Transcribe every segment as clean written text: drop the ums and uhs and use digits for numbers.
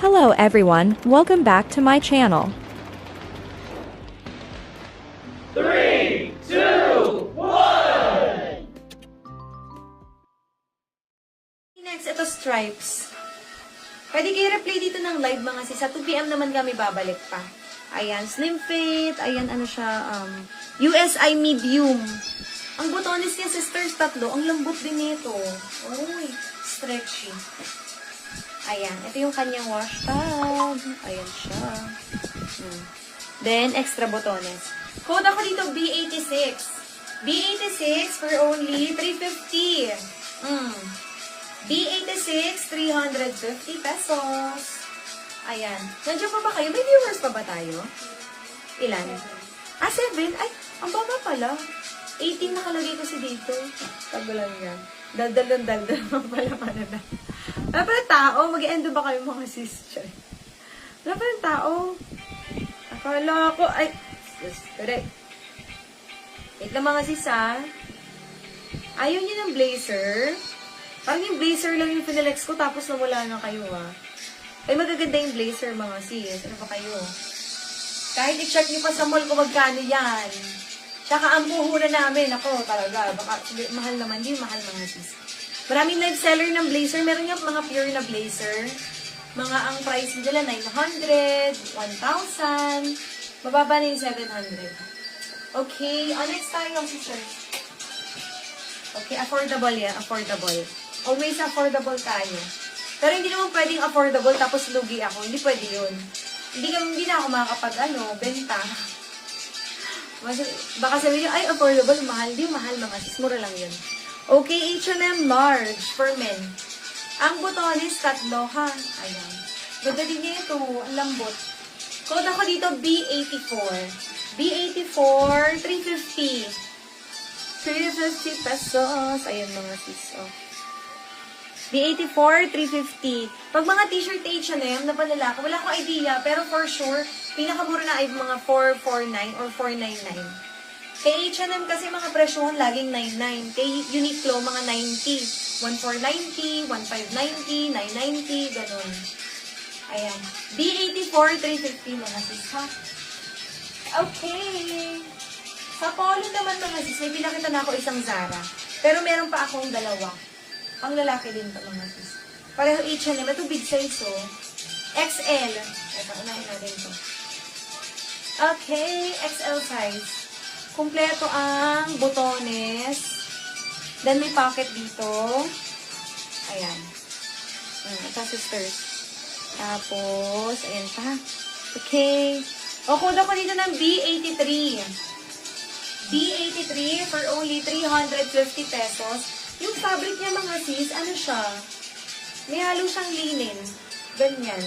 Hello everyone, welcome back to my channel. 3, 2, 1! Next, ito stripes. Pwede kayo replay dito ng live mga sis. Sa 2 PM naman kami babalik pa. Ayan, slim fit. Ayan, ano siya, USI medium. Ang botones niya, sisters, tatlo. Ang lambot din nito. Uy, stretchy. Ayan, ito yung kanyang wash tub. Ayan siya. Then, extra botones. Code ako dito, B86. B86 for only 350. B86, 350 pesos. Ayan. Nandiyan pa ba kayo? May viewers pa ba tayo? Ilan? 7? Ay, ang baba pala. 18 nakalagay ko si dito. Tago lang yan. Daldal pala mana na. Wala pala tao. Mag-endo ba kayo mga sister? Wala pala tao. Akala ko, ay, correct. Wait lang mga sis, ha? Ayaw niyo ng blazer? Parang yung blazer lang yung pinalex ko, tapos nawala na kayo, ha? Ay, magaganda yung blazer, mga sis. Ano ba kayo? Kahit i-check niyo pa sa mall kung magkano yan. Tsaka ang puhunan namin, ako, talaga. Baka, mahal naman. Hindi mahal, mga sis. Maraming live seller ng blazer. Meron yung mga pure na blazer. Mga ang price nila, 900, 1,000. Mababa na yung 700. Okay, next tayo, sisters. Okay, affordable yan. Affordable. Always affordable tayo. Pero hindi naman pwedeng affordable tapos lugi ako. Hindi pwede yun. Hindi na ako makakapag, benta. Baka sabihin nyo, ay, affordable, mahal. Di mahal, mga sis. Mura lang yun. Okay, H&M large for men. Ang botones, tatlo, ha? Ayan. Ganda din niya ito. Ang lambot. Code ako dito, B84. B84, 350. 350 pesos. Ayan, mga sis. B84, 350. Pag mga t-shirt H&M na panlalaki, wala akong idea, pero for sure, pinakamura na ay mga 449 or 499. Kay H&M kasi mga presyohan laging 99. Kay Uniqlo, mga 90. 1490, 1590, 990, ganun. Ayan. B84, 350 mga sis, ha? Okay. Sa polo naman mga sis, may pinakita na ako isang Zara. Pero meron pa akong dalawa. Pang lalaki din pa mga sis. Pareho H&M. Ito big size, XL. Ito, unahin natin ito. Okay, XL size. Kumpleto ang botones. Then may pocket dito. Ayan. Ito, sisters. Tapos, ayan pa. Okay. O, code ako dito ng B83. B83 for only 350 pesos. Yung fabric niya, mga sis, ano siya? May halo siyang linen. Ganyan.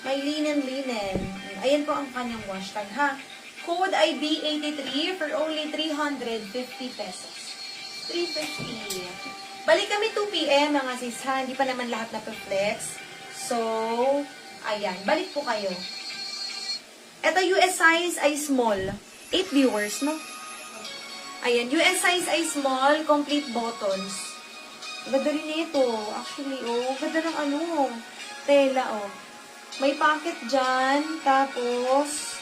May linen. Ayan po ang kanyang wash tag, ha? Code ay B83 for only 350 pesos. 350. Balik kami 2 PM, mga sis, ha? Hindi pa naman lahat na flex. So, ayan. Balik po kayo. Ito, US size ay small. 8 viewers, no? Ayan, US size ay small, complete buttons. Ganda rin ito. Actually, ganda ng tela, May pocket dyan, tapos,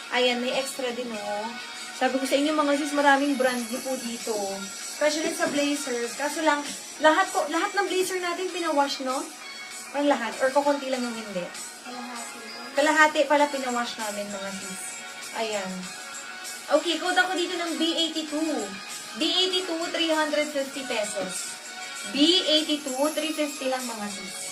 ayan, may extra din, Sabi ko sa inyo, mga sis, maraming brand niyo po dito. Especially sa blazers. Kaso lang, lahat ng blazer natin pinawash, no? Ang lahat, or kukunti lang yung hindi. Kalahati pala pinawash namin, mga sis. Ayan. Okay, code ako dito ng B82. B82, 350 pesos. B82, 350 lang mga sis.